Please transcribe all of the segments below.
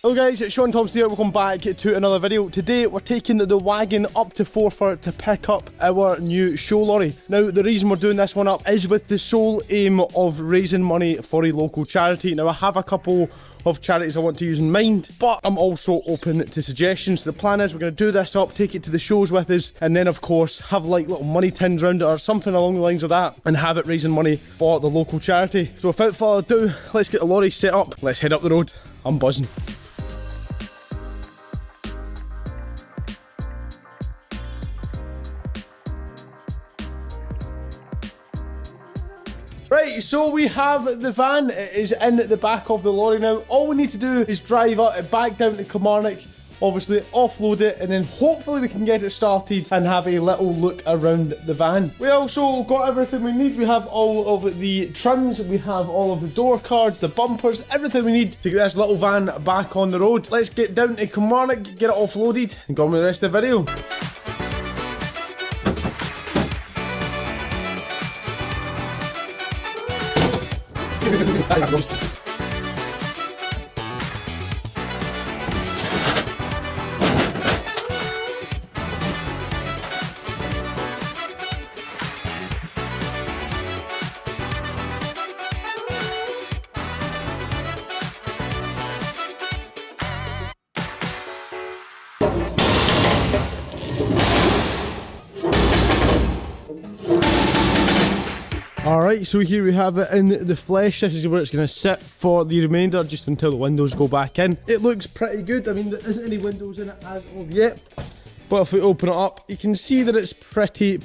Hello guys, it's Shaun Thomson here. Welcome back to another video. Today we're taking the wagon up to Forfar to pick up our new show lorry. Now the reason we're doing this one up is with the sole aim of raising money for a local charity. Now I have a couple of charities I want to use in mind, but I'm also open to suggestions. The plan is we're going to do this up, take it to the shows with us, and then of course have like little money tins around it or something along the lines of that, and have it raising money for the local charity. So without further ado, let's get the lorry set up, let's head up the road. I'm buzzing. Right, so we have the van. It is in the back of the lorry now. All we need to do is drive it back down to Kilmarnock, obviously offload it, and then hopefully we can get it started and have a little look around the van. We also got everything we need. We have all of the trims, we have all of the door cards, the bumpers, everything we need to get this little van back on the road. Let's get down to Kilmarnock, get it offloaded, and go on with the rest of the video. Alright, so here we have it in the flesh. This is where it's going to sit for the remainder, just until the windows go back in. It looks pretty good. I mean, there isn't any windows in it as of yet, but if we open it up, you can see that it's pretty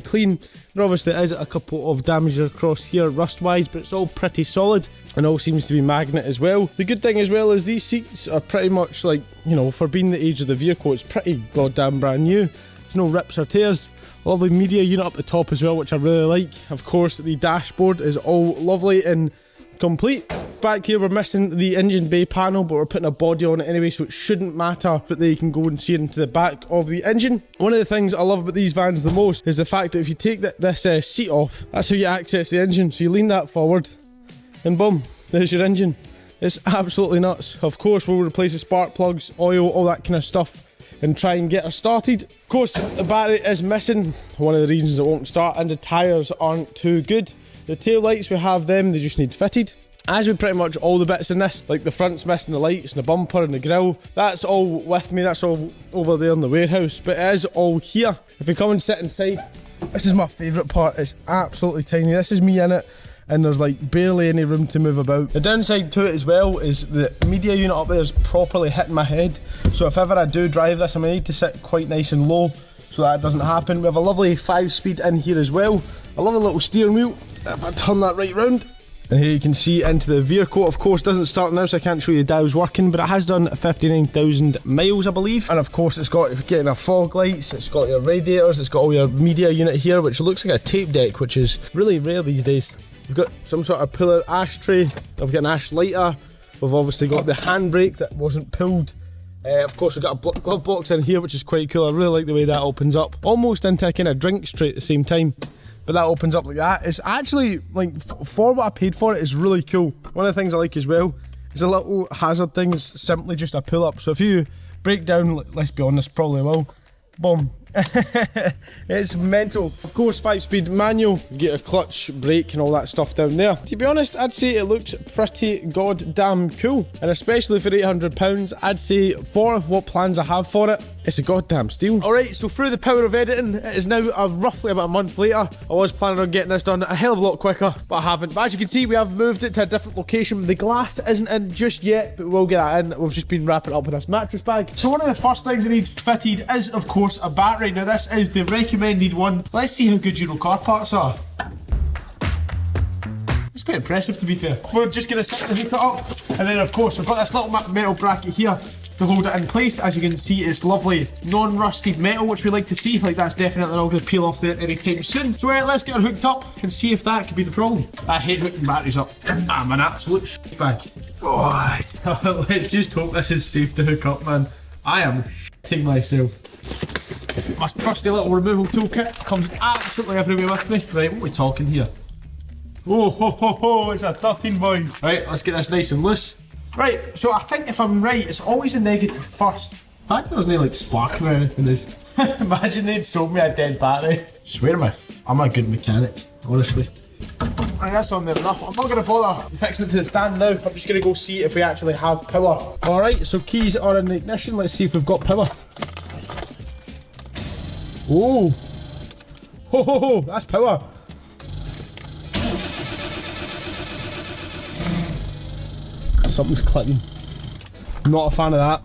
clean. There obviously is a couple of damages across here rust wise, but it's all pretty solid and all seems to be magnet as well. The good thing as well is these seats are pretty much like, you know, for being the age of the vehicle, it's pretty goddamn brand new. There's no rips or tears. Lovely media unit up the top as well, which I really like. Of course, the dashboard is all lovely and complete. Back here we're missing the engine bay panel, but we're putting a body on it anyway, so it shouldn't matter, but there you can go and see into the back of the engine. One of the things I love about these vans the most is the fact that if you take this seat off, that's how you access the engine. So you lean that forward and boom, there's your engine. It's absolutely nuts. Of course we'll replace the spark plugs, oil, all that kind of stuff, and try and get her started. Of course the battery is missing, one of the reasons it won't start, and the tyres aren't too good. The tail lights, we have them, they just need fitted. As with pretty much all the bits in this, like the front's missing the lights and the bumper and the grille, that's all with me, that's all over there in the warehouse, but it is all here. If we come and sit inside, this is my favourite part. It's absolutely tiny. This is me in it, and there's like barely any room to move about. The downside to it as well is the media unit up there is properly hitting my head, so if ever I do drive this, I'm going to need to sit quite nice and low so that doesn't happen. We have a lovely 5-speed in here as well, a lovely little steering wheel. If I turn that right round, and here you can see into the vehicle. Of course, doesn't start now, so I can't show you the dials working, but it has done 59,000 miles, I believe. And of course, it's got getting our fog lights, it's got your radiators, it's got all your media unit here, which looks like a tape deck, which is really rare these days. We've got some sort of pull-out ashtray, I've got an ash lighter, we've obviously got the handbrake that wasn't pulled. Of course we've got a glove box in here, which is quite cool. I really like the way that opens up, almost into a kind of drinks tray at the same time, but that opens up like that. It's actually, like, for what I paid for it, it's really cool. One of the things I like as well is a little hazard thing, is simply just a pull-up, so if you break down, let's be honest, probably will, boom. It's mental. Of course, 5-speed manual, you get a clutch, brake and all that stuff down there. To be honest, I'd say it looks pretty goddamn cool, and especially for £800, I'd say for what plans I have for it, it's a goddamn steal. Alright, so through the power of editing, it is now roughly about a month later. I was planning on getting this done a hell of a lot quicker, but I haven't. But as you can see, we have moved it to a different location. The glass isn't in just yet, but we'll get that in. We've just been wrapping it up in this mattress bag. So one of the first things I need fitted is, of course, a battery. Now this is the recommended one. Let's see how good Euro car parts are. It's quite impressive, to be fair. We're just going to sit and hook it up, and then of course we've got this little metal bracket here to hold it in place. As you can see, it's lovely non-rusted metal, which we like to see. Like, that's definitely not going to peel off there anytime soon. So let's get her hooked up and see if that could be the problem. I hate hooking batteries up. I'm an absolute shitbag. Oh, let's just hope this is safe to hook up, man. I am shitting myself. My trusty little removal toolkit comes absolutely everywhere with me. Right, what are we talking here? Oh ho ho ho, it's a 13 boy. Right, let's get this nice and loose. Right, so I think if I'm right, it's always a negative first. I think there's no like sparking or anything. Imagine they'd sold me a dead battery. Swear me, I'm a good mechanic, honestly. Right, that's on there enough. I'm not going to bother fixing it to the stand now. I'm just going to go see if we actually have power. Alright, so keys are in the ignition. Let's see if we've got power. Oh! Ho ho ho! That's power! Something's clicking. Not a fan of that.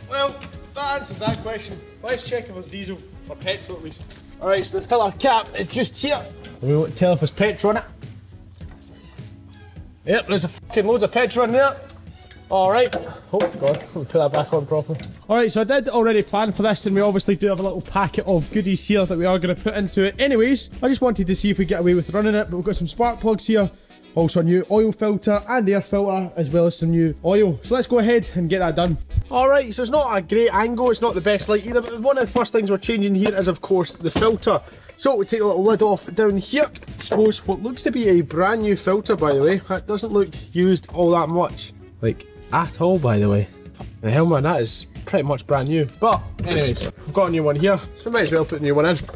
Well, that answers that question. Let's check if it's diesel or petrol at least. Alright, so the filler cap is just here. We won't tell if there's petrol on it. Yep, there's a fucking loads of petrol in there. Alright, oh god, let me put that back on properly. Alright, so I did already plan for this, and we obviously do have a little packet of goodies here that we are going to put into it. Anyways, I just wanted to see if we get away with running it, but we've got some spark plugs here, also a new oil filter and air filter, as well as some new oil. So let's go ahead and get that done. Alright, so it's not a great angle, it's not the best light either, but one of the first things we're changing here is of course the filter. So we take the little lid off down here, expose what looks to be a brand new filter, by the way. That doesn't look used all that much. Like, at all, by the way. The hell man, that is pretty much brand new. But anyways, we've got a new one here, so we might as well put a new one in. Feed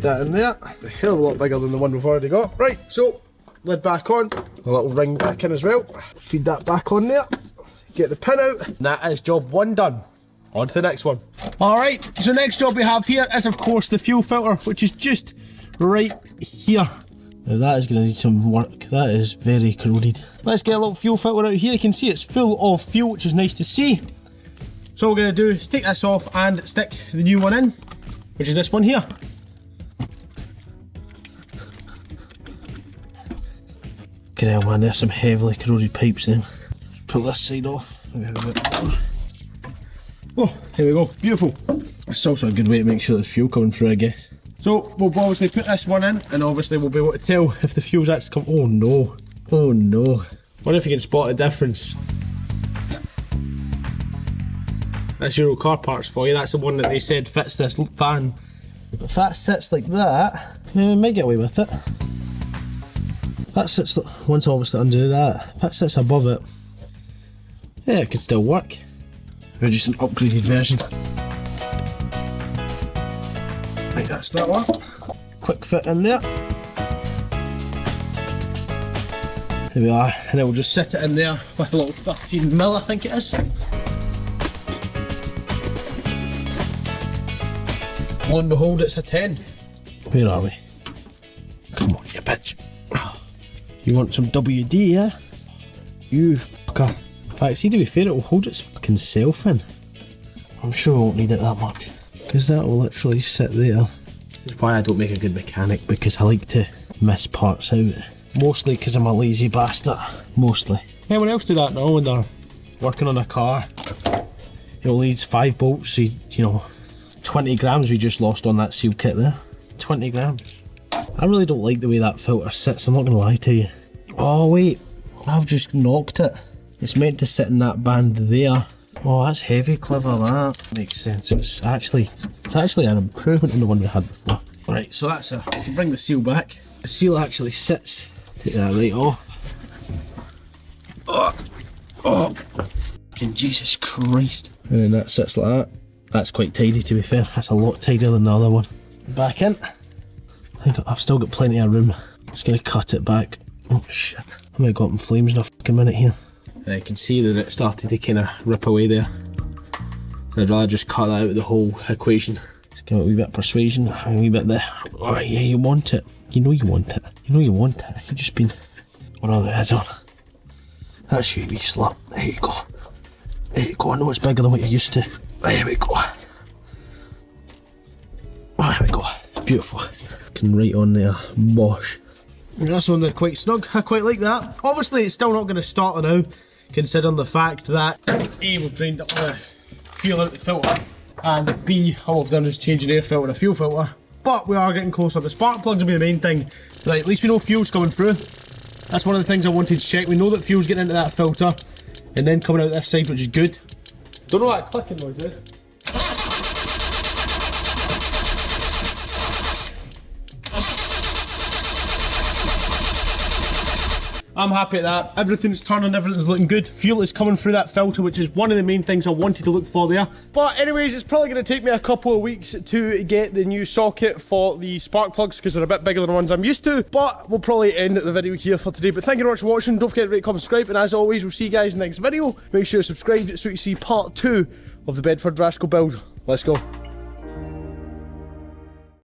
that in there. A hell of a lot bigger than the one we've already got. Right, so lid back on, a little ring back in as well. Feed that back on there. Get the pin out. And that is job one done. On to the next one. Alright, so next job we have here is of course the fuel filter, which is just right here. Now that is going to need some work. That is very corroded. Let's get a little fuel filter out here. You can see it's full of fuel, which is nice to see. So what we're going to do is take this off and stick the new one in, which is this one here. Okay, man, there's some heavily corroded pipes then. Pull this side off. Oh, here we go. Beautiful. It's also a good way to make sure there's fuel coming through, I guess. So we'll obviously put this one in, and obviously we'll be able to tell if the fuel's actually come. Oh no. Oh no. Wonder if you can spot a difference. That's Euro car parts for you. That's the one that they said fits this fan. If that sits like that, yeah, we might get away with it. That sits, once obviously undo that, if that sits above it, yeah, it could still work. We're just an upgraded version. Right, that's that one. Quick fit in there. Here we are, and then we'll just sit it in there with a little 13mm, I think it is. Lo and behold, it's a 10. Where are we? Come on, you bitch. You want some WD, yeah? You fucker. In fact, see, to be fair, it will hold its fucking self in. I'm sure we won't need it that much, because that will literally sit there. This is why I don't make a good mechanic, because I like to miss parts out. Mostly because I'm a lazy bastard. Mostly. Anyone else do that now when they're working on a car? It only needs 5 bolts, so you know, 20 grams we just lost on that seal kit there. 20 grams. I really don't like the way that filter sits, I'm not going to lie to you. Oh wait, I've just knocked it. It's meant to sit in that band there. Oh, that's heavy, clever, that. Makes sense. It's actually an improvement on the one we had before. Right, so that's a, if you bring the seal back, the seal actually sits. Take that right off. Oh, oh, fucking Jesus Christ. And then that sits like that. That's quite tidy, to be fair. That's a lot tidier than the other one. Back in. I think I've still got plenty of room. Just gonna cut it back. Oh shit. I might have got in flames in a fucking minute here. And I can see that it started to kind of rip away there. So I'd rather just cut that out of the whole equation. Just give it a wee bit of persuasion, a wee bit there. Alright, yeah, you want it. You know you want it. You know you want it. You've just been... What other is on? That's you, wee slut. There you go. There you go. I know it's bigger than what you're used to. There we go. There we go. Beautiful. Can right on there. Bosh. That's on there quite snug. I quite like that. Obviously it's still not going to start now, considering the fact that A, we've drained up the fuel out the filter, and B, all I've done is change an air filter and a fuel filter. But we are getting closer. The spark plugs will be the main thing. Right, at least we know fuel's coming through. That's one of the things I wanted to check. We know that fuel's getting into that filter and then coming out this side, which is good. Don't know what that clicking noise is. I'm happy at that. Everything's turning, everything's looking good. Fuel is coming through that filter, which is one of the main things I wanted to look for there. But anyways, it's probably going to take me a couple of weeks to get the new socket for the spark plugs because they're a bit bigger than the ones I'm used to. But we'll probably end the video here for today. But thank you very much for watching. Don't forget to rate, comment, subscribe. And as always, we'll see you guys in the next video. Make sure you're subscribed so you see part 2 of the Bedford Rascal build. Let's go.